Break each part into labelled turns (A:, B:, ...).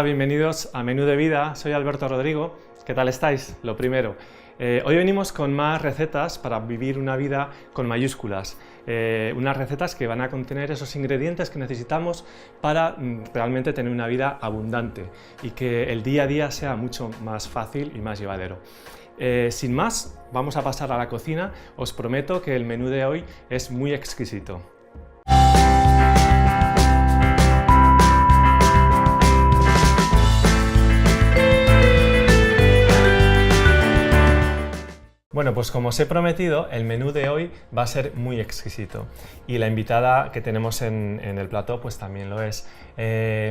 A: bienvenidos a Menú de Vida, soy Alberto Rodrigo. ¿Qué tal estáis? Lo primero, hoy venimos con más recetas para vivir una vida con mayúsculas, unas recetas que van a contener esos ingredientes que necesitamos para realmente tener una vida abundante y que el día a día sea mucho más fácil y más llevadero. Sin más, vamos a pasar a la cocina. Os prometo que el menú de hoy es muy exquisito. Bueno, pues como os he prometido, el menú de hoy va a ser muy exquisito y la invitada que tenemos en el plató pues también lo es.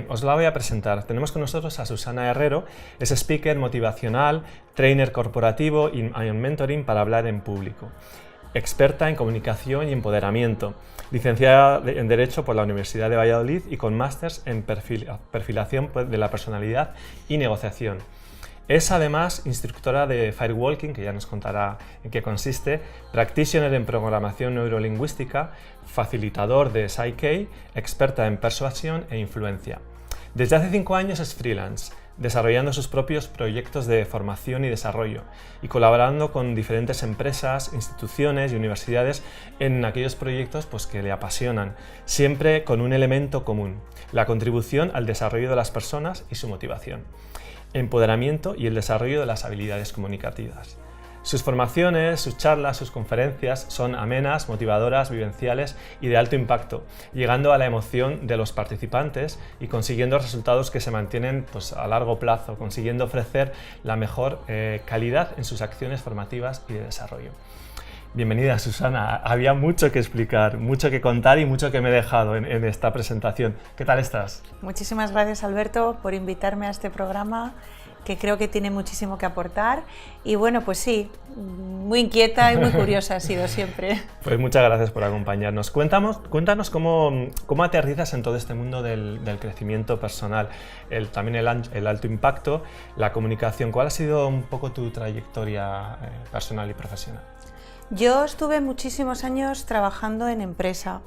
A: Os la voy a presentar. Tenemos con nosotros a Susana Herrero, es speaker motivacional, trainer corporativo y en mentoring para hablar en público. Experta en comunicación y empoderamiento, licenciada en Derecho por la Universidad de Valladolid y con másters en perfilación de la personalidad y negociación. Es además instructora de Firewalking, que ya nos contará en qué consiste, practitioner en programación neurolingüística, facilitador de Psyche, experta en persuasión e influencia. Desde hace 5 años es freelance, desarrollando sus propios proyectos de formación y desarrollo y colaborando con diferentes empresas, instituciones y universidades en aquellos proyectos pues, que le apasionan, siempre con un elemento común, la contribución al desarrollo de las personas y su motivación, empoderamiento y el desarrollo de las habilidades comunicativas. Sus formaciones, sus charlas, sus conferencias son amenas, motivadoras, vivenciales y de alto impacto, llegando a la emoción de los participantes y consiguiendo resultados que se mantienen pues, a largo plazo, consiguiendo ofrecer la mejor calidad en sus acciones formativas y de desarrollo. Bienvenida, Susana. Había mucho que explicar, mucho que contar y mucho que me he dejado en esta presentación. ¿Qué tal estás?
B: Muchísimas gracias, Alberto, por invitarme a este programa, que creo que tiene muchísimo que aportar. Y bueno, pues sí, muy inquieta y muy curiosa ha sido siempre.
A: Pues muchas gracias por acompañarnos. Cuéntanos cómo aterrizas en todo este mundo del crecimiento personal, también el alto impacto, la comunicación. ¿Cuál ha sido un poco tu trayectoria personal y profesional?
B: Yo estuve muchísimos años trabajando en empresa,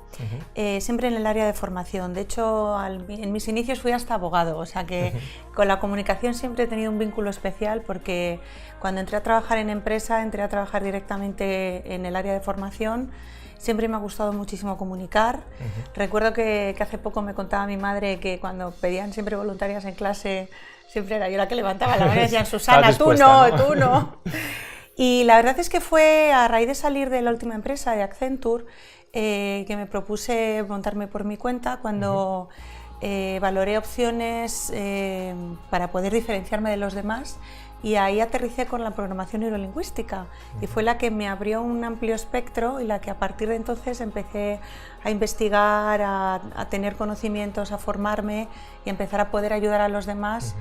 B: siempre en el área de formación. De hecho, en mis inicios fui hasta abogado, o sea que con la comunicación siempre he tenido un vínculo especial porque cuando entré a trabajar en empresa, entré a trabajar directamente en el área de formación. Siempre me ha gustado muchísimo comunicar. Recuerdo que hace poco me contaba mi madre que cuando pedían siempre voluntarias en clase, siempre era yo la que levantaba la mano y decían, Susana, tú no. Y la verdad es que fue a raíz de salir de la última empresa, de Accenture, que me propuse montarme por mi cuenta cuando valoré opciones para poder diferenciarme de los demás, y ahí aterricé con la programación neurolingüística y fue la que me abrió un amplio espectro y la que a partir de entonces empecé a investigar, a tener conocimientos, a formarme y empezar a poder ayudar a los demás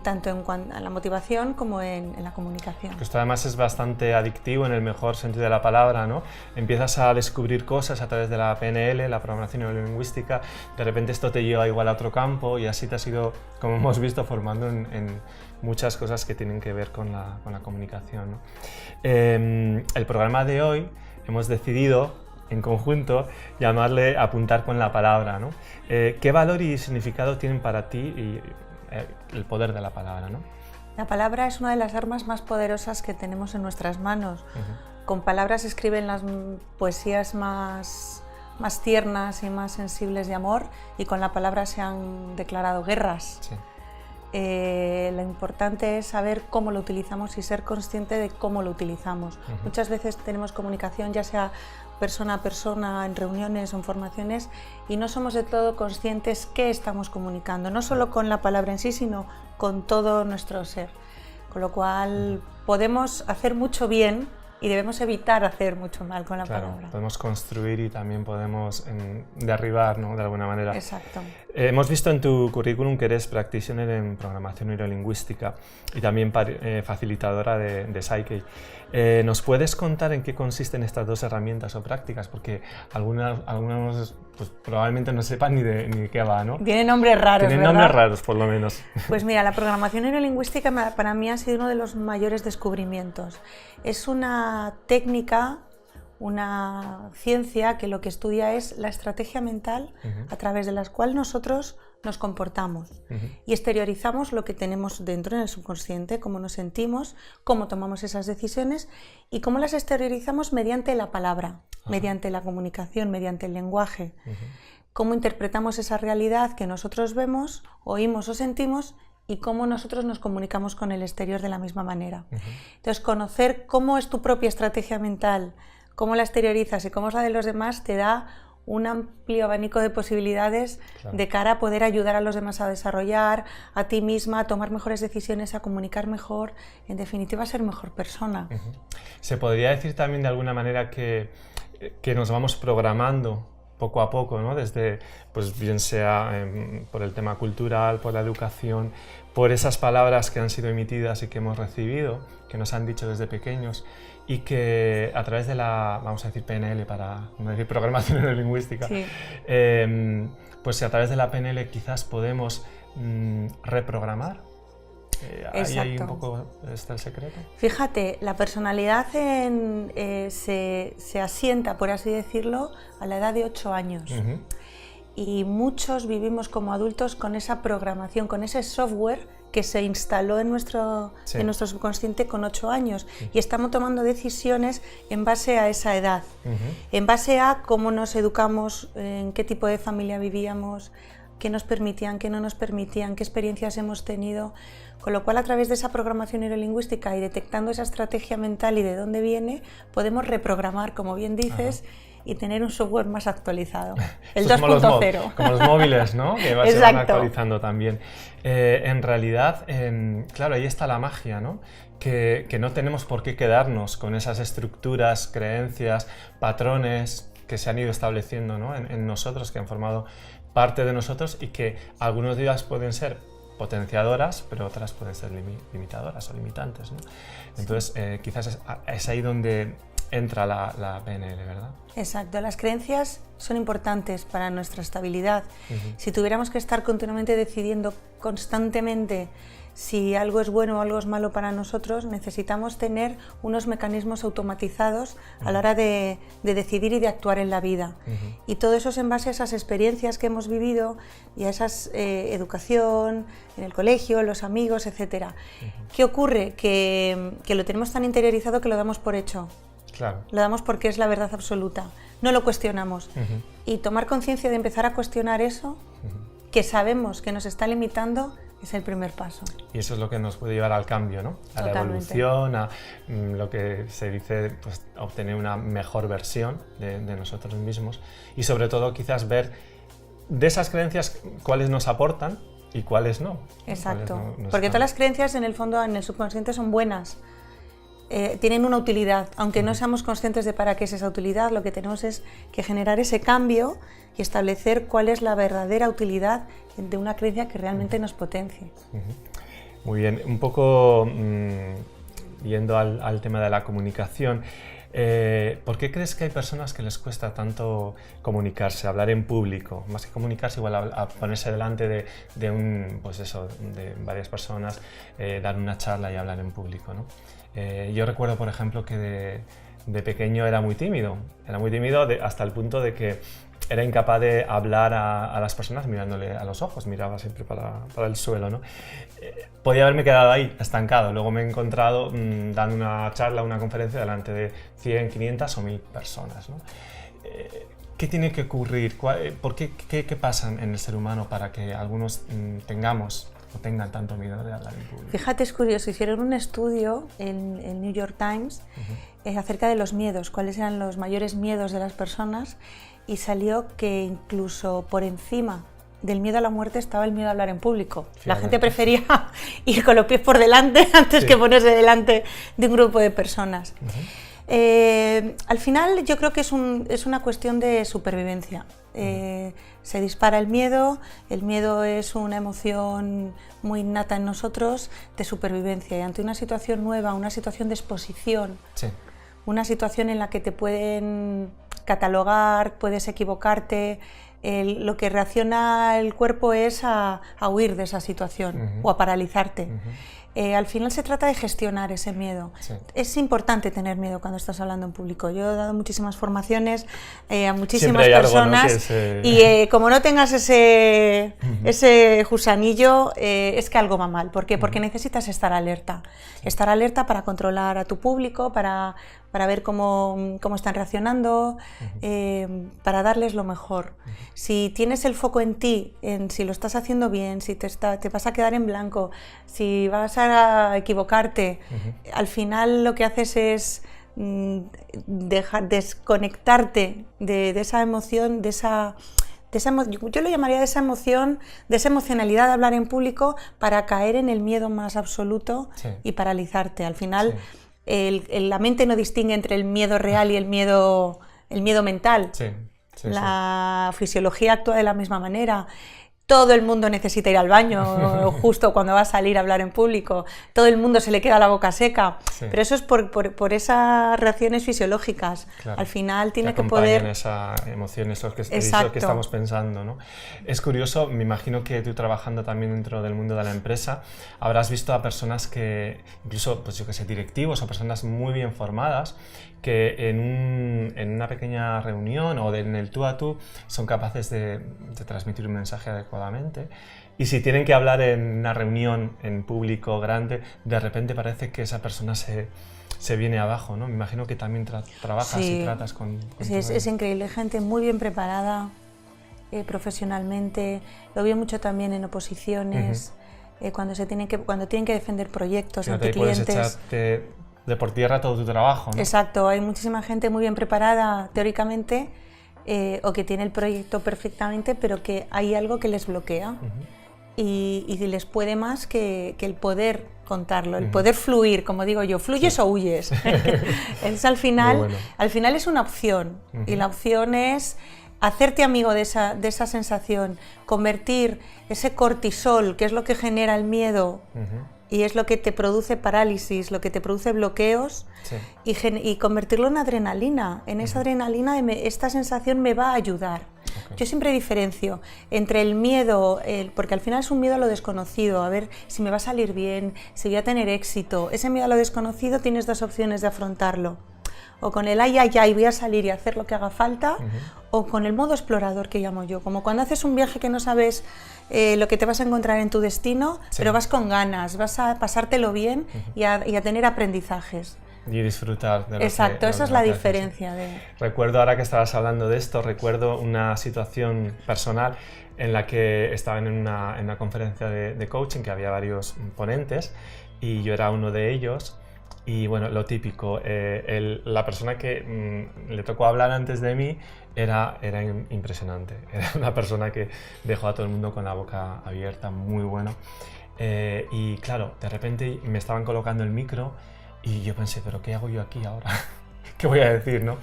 B: tanto en la motivación como en la comunicación.
A: Porque esto además es bastante adictivo en el mejor sentido de la palabra, ¿no? Empiezas a descubrir cosas a través de la PNL, la programación neurolingüística, de repente esto te lleva igual a otro campo y así te has ido, como hemos visto, formando en muchas cosas que tienen que ver con la comunicación, ¿no? El programa de hoy hemos decidido en conjunto llamarle Apuntar con la palabra, ¿no? ¿Qué valor y significado tienen para ti el poder de la palabra, ¿no?
B: La palabra es una de las armas más poderosas que tenemos en nuestras manos. Con palabras se escriben las poesías más tiernas y más sensibles de amor, y con la palabra se han declarado guerras. Sí. Lo importante es saber cómo lo utilizamos y ser consciente de cómo lo utilizamos. Muchas veces tenemos comunicación, ya sea persona a persona, en reuniones o en formaciones, y no somos de todo conscientes qué estamos comunicando, no solo con la palabra en sí, sino con todo nuestro ser. Con lo cual podemos hacer mucho bien y debemos evitar hacer mucho mal con la palabra.
A: Podemos construir y también podemos derribar, ¿no? De alguna manera.
B: Exacto.
A: Hemos visto en tu currículum que eres practitioner en programación neurolingüística y también facilitadora de Psyche. ¿Nos puedes contar en qué consisten estas dos herramientas o prácticas? Porque algunos pues, probablemente no sepan ni de qué va, ¿no?
B: Tienen nombres raros,
A: Tienen
B: ¿verdad?
A: nombres raros, por lo menos.
B: Pues mira, la programación neurolingüística para mí ha sido uno de los mayores descubrimientos. Es una técnica, una ciencia que lo que estudia es la estrategia mental a través de la cual nosotros nos comportamos y exteriorizamos lo que tenemos dentro en el subconsciente, cómo nos sentimos, cómo tomamos esas decisiones y cómo las exteriorizamos mediante la palabra, mediante la comunicación, mediante el lenguaje. Cómo interpretamos esa realidad que nosotros vemos, oímos o sentimos y cómo nosotros nos comunicamos con el exterior de la misma manera. Entonces, conocer cómo es tu propia estrategia mental, cómo la exteriorizas y cómo es la de los demás, te da un amplio abanico de posibilidades de cara a poder ayudar a los demás a desarrollar, a ti misma, a tomar mejores decisiones, a comunicar mejor, en definitiva a ser mejor persona.
A: Se podría decir también de alguna manera que nos vamos programando poco a poco, ¿no? Desde, pues bien sea por el tema cultural, por la educación, por esas palabras que han sido emitidas y que hemos recibido, que nos han dicho desde pequeños, y que a través de la, vamos a decir PNL para no decir programación neurolingüística, pues a través de la PNL quizás podemos reprogramar. Ahí un poco está el secreto.
B: Fíjate, la personalidad se asienta, por así decirlo, a la edad de 8 años. Y muchos vivimos como adultos con esa programación, con ese software que se instaló en nuestro subconsciente con 8 años y estamos tomando decisiones en base a esa edad, en base a cómo nos educamos, en qué tipo de familia vivíamos, qué nos permitían, qué no nos permitían, qué experiencias hemos tenido, con lo cual a través de esa programación neurolingüística y detectando esa estrategia mental y de dónde viene, podemos reprogramar, como bien dices, y tener un software más actualizado, el 2.0.
A: Como los móviles, ¿no? Que se van actualizando también. En realidad, claro, ahí está la magia, ¿no? Que no tenemos por qué quedarnos con esas estructuras, creencias, patrones que se han ido estableciendo, ¿no? en nosotros, que han formado parte de nosotros y que algunos días pueden ser potenciadoras, pero otras pueden ser limitadoras o limitantes, ¿no? Entonces, quizás es ahí donde entra la PNL, ¿verdad?
B: Exacto, las creencias son importantes para nuestra estabilidad. Si tuviéramos que estar continuamente decidiendo constantemente si algo es bueno o algo es malo para nosotros, necesitamos tener unos mecanismos automatizados a la hora de decidir y de actuar en la vida. Y todo eso es en base a esas experiencias que hemos vivido y a esa educación en el colegio, los amigos, etc. ¿Qué ocurre? Que lo tenemos tan interiorizado que lo damos por hecho.
A: Claro.
B: Lo damos porque es la verdad absoluta, no lo cuestionamos. Y tomar conciencia de empezar a cuestionar eso, que sabemos que nos está limitando, es el primer paso.
A: Y eso es lo que nos puede llevar al cambio, ¿no? A la evolución, a lo que se dice, pues, obtener una mejor versión de nosotros mismos y sobre todo quizás ver de esas creencias cuáles nos aportan y cuáles no.
B: Exacto, porque todas las creencias en el fondo, en el subconsciente, son buenas. Tienen una utilidad, aunque no seamos conscientes de para qué es esa utilidad, lo que tenemos es que generar ese cambio y establecer cuál es la verdadera utilidad de una creencia que realmente nos potencie.
A: Muy bien, un poco yendo al tema de la comunicación, ¿por qué crees que hay personas que les cuesta tanto comunicarse, hablar en público? Más que comunicarse, igual a ponerse delante de varias personas, dar una charla y hablar en público, ¿no? Yo recuerdo, por ejemplo, que de pequeño era muy tímido hasta el punto de que era incapaz de hablar a las personas mirándole a los ojos, miraba siempre para el suelo, ¿no? Podía haberme quedado ahí, estancado. Luego me he encontrado dando una charla, una conferencia delante de 100, 500 o 1000 personas, ¿no? ¿Qué tiene que ocurrir? ¿Qué pasa en el ser humano para que algunos tengan tanto miedo de hablar en público?
B: Fíjate, es curioso, hicieron un estudio en el New York Times acerca de los miedos, cuáles eran los mayores miedos de las personas, y salió que incluso por encima del miedo a la muerte estaba el miedo a hablar en público. La gente prefería ir con los pies por delante antes que ponerse delante de un grupo de personas. Al final yo creo que es una cuestión de supervivencia. Se dispara el miedo es una emoción muy innata en nosotros de supervivencia, y ante una situación nueva, una situación de exposición, una situación en la que te pueden catalogar, puedes equivocarte, lo que reacciona el cuerpo es a huir de esa situación o a paralizarte. al final se trata de gestionar ese miedo.
A: Sí.
B: Es importante tener miedo cuando estás hablando en público. Yo he dado muchísimas formaciones a muchísimas
A: Siempre hay
B: personas
A: algo, ¿no? que
B: como no tengas ese gusanillo, es que algo va mal. ¿Por qué? Porque necesitas estar alerta. Estar alerta para controlar a tu público, para ver cómo están reaccionando, para darles lo mejor. Si tienes el foco en ti, en si lo estás haciendo bien, si te vas a quedar en blanco, si vas a equivocarte, al final lo que haces es desconectarte de esa emoción, yo lo llamaría de esa emoción, de esa emocionalidad de hablar en público, para caer en el miedo más absoluto y paralizarte. Al final, la mente no distingue entre el miedo real y el miedo mental. La fisiología actúa de la misma manera. Todo el mundo necesita ir al baño justo cuando va a salir a hablar en público. Todo el mundo se le queda la boca seca. Pero eso es por esas reacciones fisiológicas.
A: Claro,
B: al final tiene que
A: poder...
B: poder...
A: esa emoción, eso que
B: Exacto.
A: que estamos pensando, ¿no? Es curioso, me imagino que tú trabajando también dentro del mundo de la empresa, habrás visto a personas que, incluso, pues yo que sé, directivos o personas muy bien formadas, que en una pequeña reunión o en el tú a tú son capaces de transmitir un mensaje adecuadamente, y si tienen que hablar en una reunión en público grande, de repente parece que esa persona se viene abajo, ¿no? Me imagino que también trabajas y tratas con
B: sí, es increíble, gente muy bien preparada profesionalmente. Lo veo mucho también en oposiciones, cuando tienen que defender proyectos ante clientes.
A: Puedes echarte de por tierra todo tu trabajo, ¿no?
B: Exacto, hay muchísima gente muy bien preparada teóricamente, o que tiene el proyecto perfectamente, pero que hay algo que les bloquea. Y les puede más que el poder contarlo, el poder fluir, como digo yo, fluyes o huyes. Es al final es una opción, y la opción es hacerte amigo de esa sensación, convertir ese cortisol, que es lo que genera el miedo, y es lo que te produce parálisis, lo que te produce bloqueos, y convertirlo en adrenalina. En esa adrenalina, esta sensación me va a ayudar. Yo siempre diferencio entre el miedo, porque al final es un miedo a lo desconocido, a ver si me va a salir bien, si voy a tener éxito. Ese miedo a lo desconocido, tienes dos opciones de afrontarlo: o con el ay, voy a salir y hacer lo que haga falta, o con el modo explorador, que llamo yo, como cuando haces un viaje que no sabes lo que te vas a encontrar en tu destino, pero vas con ganas, vas a pasártelo bien y a tener aprendizajes.
A: Y disfrutar de lo
B: Exacto, esa es la diferencia.
A: Recuerdo, ahora que estabas hablando de esto, recuerdo una situación personal en la que estaba en una conferencia de coaching, que había varios ponentes y yo era uno de ellos. Y bueno, lo típico, la persona que le tocó hablar antes de mí era impresionante. Era una persona que dejó a todo el mundo con la boca abierta, muy bueno. Y claro, de repente me estaban colocando el micro y yo pensé, ¿pero qué hago yo aquí ahora? ¿Qué voy a decir, no?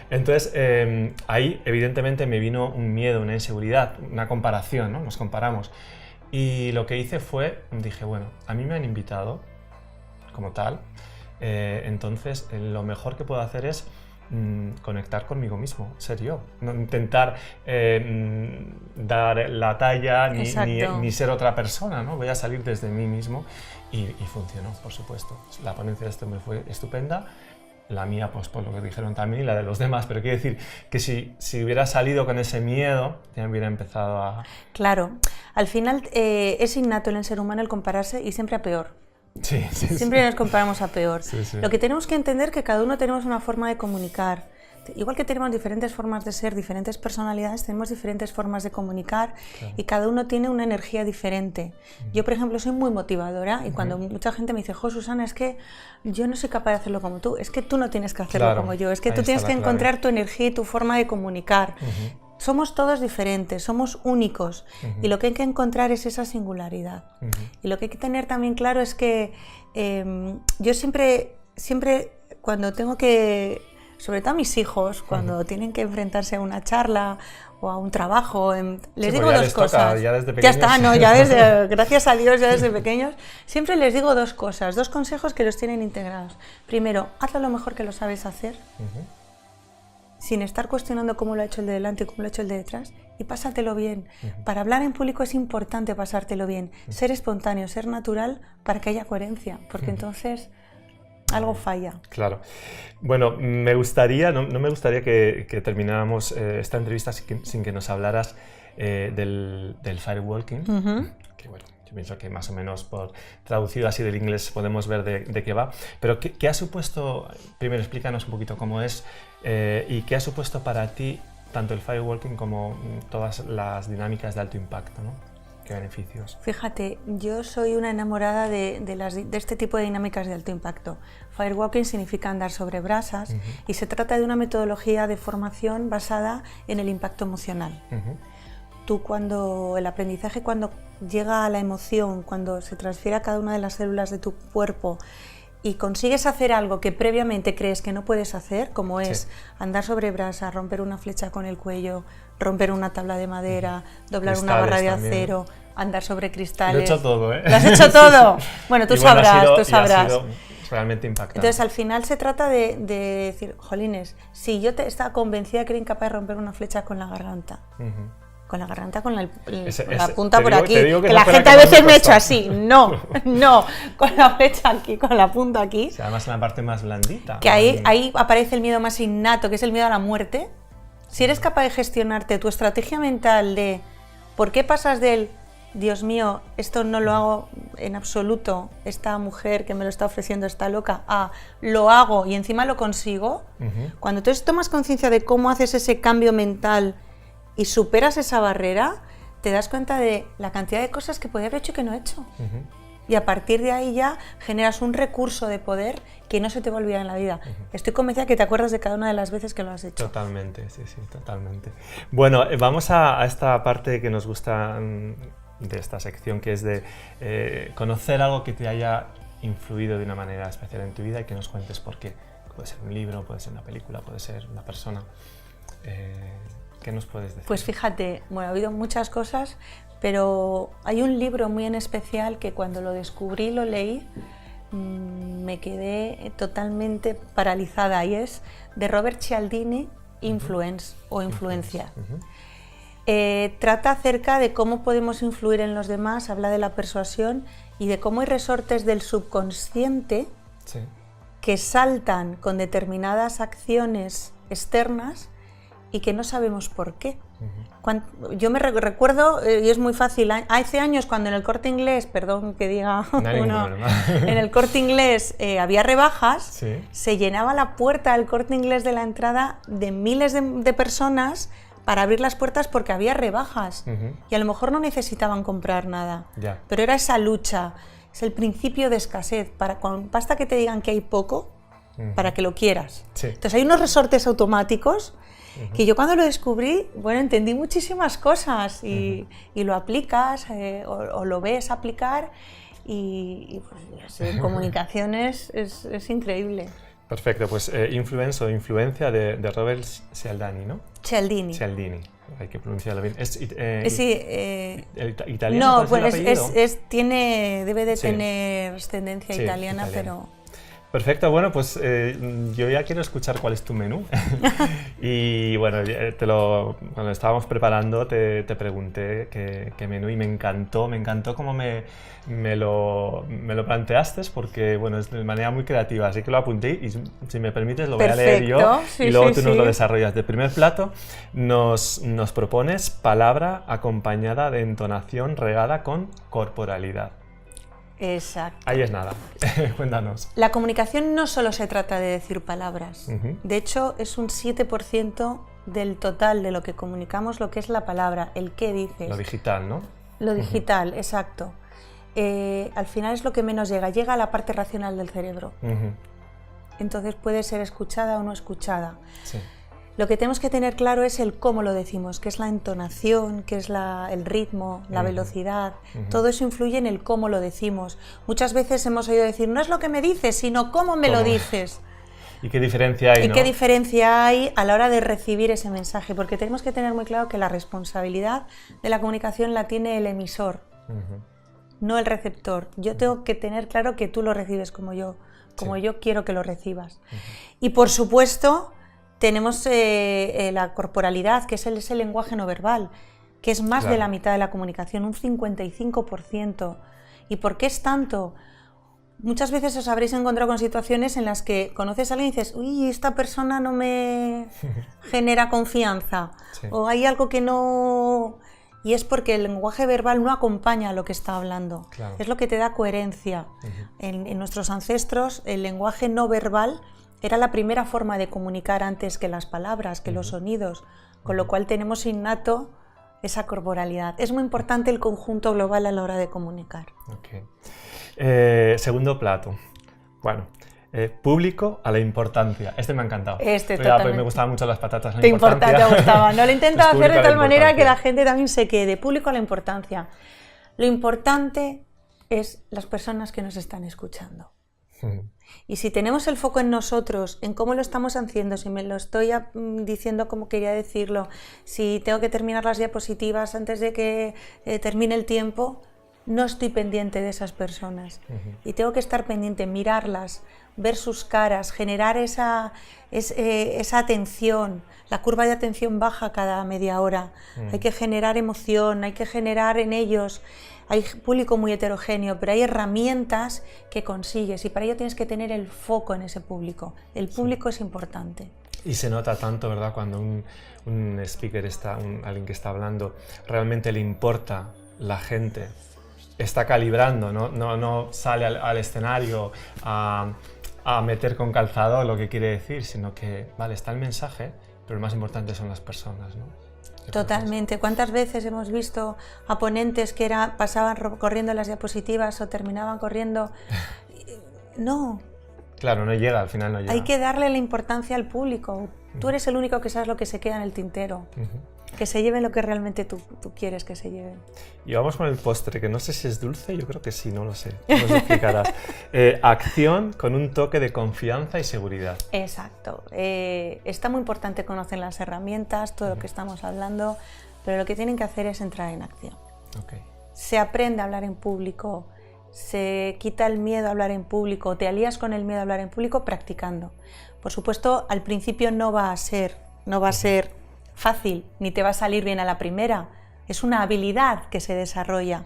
A: Entonces, ahí evidentemente me vino un miedo, una inseguridad, una comparación, ¿no? Nos comparamos. Y lo que hice fue, dije, bueno, a mí me han invitado como tal, entonces lo mejor que puedo hacer es conectar conmigo mismo, ser yo, no intentar dar la talla ni ser otra persona, ¿no? Voy a salir desde mí mismo y funcionó, por supuesto. La ponencia de este hombre fue estupenda, la mía pues por lo que dijeron también y la de los demás, pero quiero decir que si hubiera salido con ese miedo ya hubiera empezado a...
B: Claro, al final es innato en el ser humano el compararse y siempre a peor.
A: Sí,
B: siempre nos comparamos a peor.
A: Sí.
B: Lo que tenemos que entender es que cada uno tenemos una forma de comunicar. Igual que tenemos diferentes formas de ser, diferentes personalidades, tenemos diferentes formas de comunicar, y cada uno tiene una energía diferente. Yo, por ejemplo, soy muy motivadora, y cuando mucha gente me dice, Susana, es que yo no soy capaz de hacerlo como tú, es que tú no tienes que hacerlo como yo, es que tú tienes que encontrar tu energía y tu forma de comunicar. Somos todos diferentes, somos únicos, y lo que hay que encontrar es esa singularidad. Y lo que hay que tener también claro es que yo siempre cuando tengo que, sobre todo a mis hijos, cuando tienen que enfrentarse a una charla o a un trabajo, les digo dos cosas.
A: Ya desde
B: Ya
A: pequeños.
B: está, ¿no? Gracias a Dios, ya desde pequeños, siempre les digo dos cosas, dos consejos que los tienen integrados. Primero, hazlo lo mejor que lo sabes hacer. sin estar cuestionando cómo lo ha hecho el de delante y cómo lo ha hecho el de detrás, y pásatelo bien. Para hablar en público es importante pasártelo bien, ser espontáneo, ser natural para que haya coherencia, porque entonces algo falla.
A: Claro. Bueno, me gustaría, no me gustaría que termináramos esta entrevista sin que nos hablaras del firewalking, que bueno, yo pienso que más o menos traducido así del inglés podemos ver de qué va, pero ¿qué ha supuesto? Primero explícanos un poquito cómo es y qué ha supuesto para ti tanto el firewalking como todas las dinámicas de alto impacto, ¿no? ¿Qué beneficios?
B: Fíjate, yo soy una enamorada de este tipo de dinámicas de alto impacto. Firewalking significa andar sobre brasas y se trata de una metodología de formación basada en el impacto emocional. Tú el aprendizaje cuando llega a la emoción, cuando se transfiere a cada una de las células de tu cuerpo y consigues hacer algo que previamente crees que no puedes hacer, como es andar sobre brasas, romper una flecha con el cuello, romper una tabla de madera, doblar una barra de acero, andar sobre cristales.
A: Lo he hecho todo, ¿eh?
B: ¿Lo has hecho todo? Bueno, tú sabrás, tú sabrás.
A: Ha sido realmente impactante.
B: Entonces, al final se trata de decir, jolines, si yo estaba convencida que era incapaz de romper una flecha con la garganta, con la garganta, con la punta por aquí, que la gente a veces me echa así, no, con la flecha aquí, con la punta aquí.
A: O sea, además en la parte más blandita.
B: Que ahí aparece el miedo más innato, que es el miedo a la muerte. Si eres capaz de gestionarte tu estrategia mental de por qué pasas del Dios mío, esto no lo hago en absoluto, esta mujer que me lo está ofreciendo está loca, lo hago y encima lo consigo, cuando tú tomas conciencia de cómo haces ese cambio mental y superas esa barrera, te das cuenta de la cantidad de cosas que podía haber hecho y que no he hecho. Y a partir de ahí ya generas un recurso de poder que no se te va a olvidar en la vida. Estoy convencida que te acuerdas de cada una de las veces que lo has hecho.
A: Totalmente, sí, totalmente. Bueno, vamos a esta parte que nos gusta de esta sección, que es de conocer algo que te haya influido de una manera especial en tu vida y que nos cuentes por qué. Puede ser un libro, puede ser una película, puede ser una persona. ¿Qué nos puedes decir?
B: Pues fíjate, bueno, ha habido muchas cosas, pero hay un libro muy en especial que cuando lo descubrí, lo leí, me quedé totalmente paralizada, y es de Robert Cialdini, Influence o Influencia. Trata acerca de cómo podemos influir en los demás, habla de la persuasión y de cómo hay resortes del subconsciente que saltan con determinadas acciones externas y que no sabemos por qué. Yo me recuerdo, y es muy fácil, hace años cuando en el Corte Inglés, perdón que diga, en el Corte Inglés había rebajas, se llenaba la puerta del Corte Inglés de la entrada de miles de personas para abrir las puertas porque había rebajas y a lo mejor no necesitaban comprar nada, pero era esa lucha, es el principio de escasez, basta que te digan que hay poco para que lo quieras. Entonces hay unos resortes automáticos que yo cuando lo descubrí, bueno, entendí muchísimas cosas y lo aplicas o lo ves aplicar y pues, en comunicaciones es increíble.
A: Perfecto, pues Influence o Influencia de Robert Cialdini, ¿no?
B: Cialdini.
A: Hay que pronunciarlo bien. ¿Es
B: italiano? No, pues debe de tener ascendencia italiana, pero...
A: Perfecto, bueno, pues yo ya quiero escuchar cuál es tu menú. Y bueno, cuando estábamos preparando te pregunté qué menú y me encantó cómo me lo planteaste, porque bueno, es de manera muy creativa, así que lo apunté y si me permites lo voy a leer yo y luego tú nos lo desarrollas. De primer plato nos propones palabra acompañada de entonación regada con corporalidad.
B: Exacto.
A: Ahí es nada. Cuéntanos.
B: La comunicación no solo se trata de decir palabras. De hecho, es un 7% del total de lo que comunicamos, lo que es la palabra, el qué dices.
A: Lo digital, ¿no?
B: Lo digital, exacto. Al final es lo que menos llega a la parte racional del cerebro. Entonces puede ser escuchada o no escuchada. Lo que tenemos que tener claro es el cómo lo decimos, que es la entonación, que es el ritmo, la velocidad. Todo eso influye en el cómo lo decimos. Muchas veces hemos oído decir, no es lo que me dices, sino cómo me lo dices.
A: ¿Y qué diferencia hay?
B: ¿Qué diferencia hay a la hora de recibir ese mensaje? Porque tenemos que tener muy claro que la responsabilidad de la comunicación la tiene el emisor, no el receptor. Yo tengo que tener claro que tú lo recibes como yo quiero que lo recibas. Y por supuesto, Tenemos la corporalidad, que es ese lenguaje no verbal, que es más de la mitad de la comunicación, un 55%. ¿Y por qué es tanto? Muchas veces os habréis encontrado con situaciones en las que conoces a alguien y dices, uy, esta persona no me genera confianza, o hay algo que no... Y es porque el lenguaje verbal no acompaña a lo que está hablando, es lo que te da coherencia. En nuestros ancestros, el lenguaje no verbal era la primera forma de comunicar antes que las palabras, que los sonidos, con lo cual tenemos innato esa corporalidad. Es muy importante el conjunto global a la hora de comunicar.
A: Segundo plato. Bueno, público a la importancia. Este me ha encantado.
B: Totalmente.
A: Me gustaban mucho las patatas.
B: Te gustaba. No lo intento hacer de tal manera que la gente también se quede. Público a la importancia. Lo importante es las personas que nos están escuchando. Y si tenemos el foco en nosotros, en cómo lo estamos haciendo, si me lo estoy diciendo como quería decirlo, si tengo que terminar las diapositivas antes de que termine el tiempo, no estoy pendiente de esas personas. Y tengo que estar pendiente, mirarlas, ver sus caras, generar esa atención. La curva de atención baja cada media hora. Hay que generar emoción, hay que generar en ellos. Hay público muy heterogéneo, pero hay herramientas que consigues y para ello tienes que tener el foco en ese público. El público es importante.
A: Y se nota tanto, ¿verdad? Cuando un speaker alguien que está hablando, realmente le importa la gente, está calibrando, no sale al escenario a meter con calzador lo que quiere decir, sino que, vale, está el mensaje, pero lo más importante son las personas, ¿no?
B: Totalmente. ¿Cuántas veces hemos visto a ponentes que pasaban corriendo las diapositivas o terminaban corriendo? No.
A: Claro, no llega, al final no llega.
B: Hay que darle la importancia al público. Tú eres el único que sabes lo que se queda en el tintero. Que se lleven lo que realmente tú quieres que se lleven.
A: Y vamos con el postre, que no sé si es dulce, yo creo que sí, no lo sé. Nos lo explicarás. Acción con un toque de confianza y seguridad.
B: Exacto. Está muy importante conocer las herramientas, todo lo que estamos hablando, pero lo que tienen que hacer es entrar en acción. Se aprende a hablar en público, se quita el miedo a hablar en público, te alías con el miedo a hablar en público practicando. Por supuesto, al principio no va a ser fácil, ni te va a salir bien a la primera. Es una habilidad que se desarrolla,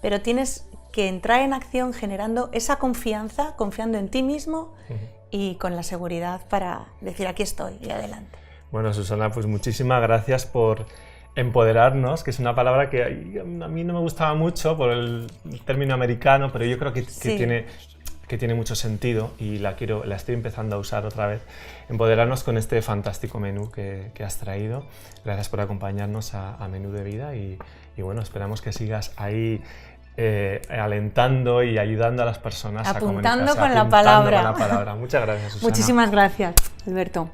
B: pero tienes que entrar en acción generando esa confianza, confiando en ti mismo y con la seguridad para decir aquí estoy y adelante. Bueno,
A: Susana, pues muchísimas gracias por empoderarnos, que es una palabra que a mí no me gustaba mucho por el término americano, pero yo creo que tiene mucho sentido y la estoy empezando a usar otra vez. Empoderarnos con este fantástico menú que has traído. Gracias por acompañarnos a Menú de Vida y bueno, esperamos que sigas ahí alentando y ayudando a las personas a comunicarse.
B: Apuntando con la palabra.
A: Muchas gracias, Susana.
B: Muchísimas gracias, Alberto.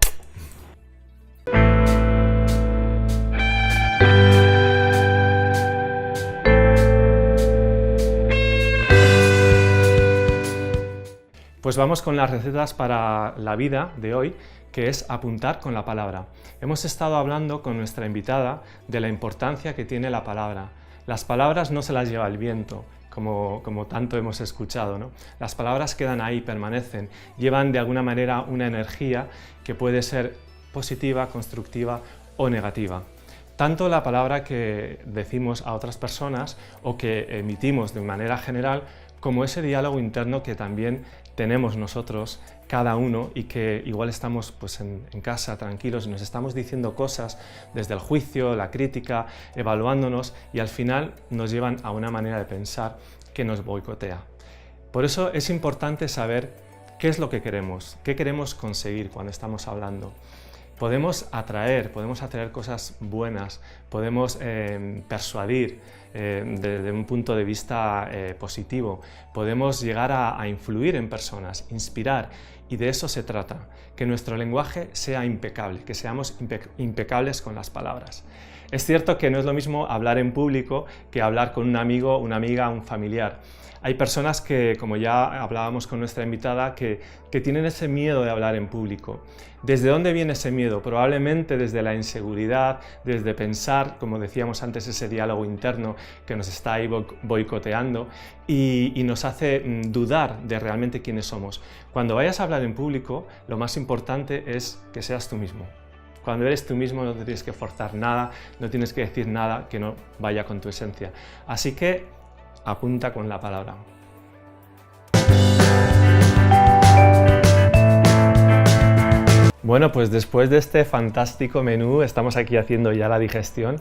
A: Pues vamos con las recetas para la vida de hoy, que es apuntar con la palabra. Hemos estado hablando con nuestra invitada de la importancia que tiene la palabra. Las palabras no se las lleva el viento, como tanto hemos escuchado, ¿no? Las palabras quedan ahí, permanecen, llevan de alguna manera una energía que puede ser positiva, constructiva o negativa. Tanto la palabra que decimos a otras personas o que emitimos de manera general, como ese diálogo interno que también tenemos nosotros, cada uno, y que igual estamos pues, en casa tranquilos y nos estamos diciendo cosas desde el juicio, la crítica, evaluándonos y al final nos llevan a una manera de pensar que nos boicotea. Por eso es importante saber qué es lo que queremos, qué queremos conseguir cuando estamos hablando. Podemos atraer cosas buenas, podemos persuadir desde un punto de vista positivo, podemos llegar a influir en personas, inspirar, y de eso se trata, que nuestro lenguaje sea impecable, que seamos impecables con las palabras. Es cierto que no es lo mismo hablar en público que hablar con un amigo, una amiga, un familiar. Hay personas que, como ya hablábamos con nuestra invitada, que tienen ese miedo de hablar en público. ¿Desde dónde viene ese miedo? Probablemente desde la inseguridad, desde pensar, como decíamos antes, ese diálogo interno que nos está ahí boicoteando y nos hace dudar de realmente quiénes somos. Cuando vayas a hablar en público, lo más importante es que seas tú mismo. Cuando eres tú mismo no te tienes que forzar nada, no tienes que decir nada que no vaya con tu esencia. Así que apunta con la palabra. Bueno, pues después de este fantástico menú, estamos aquí haciendo ya la digestión.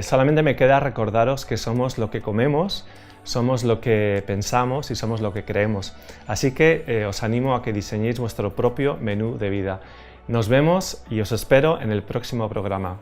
A: Solamente me queda recordaros que somos lo que comemos, somos lo que pensamos y somos lo que creemos. Así que os animo a que diseñéis vuestro propio menú de vida. Nos vemos y os espero en el próximo programa.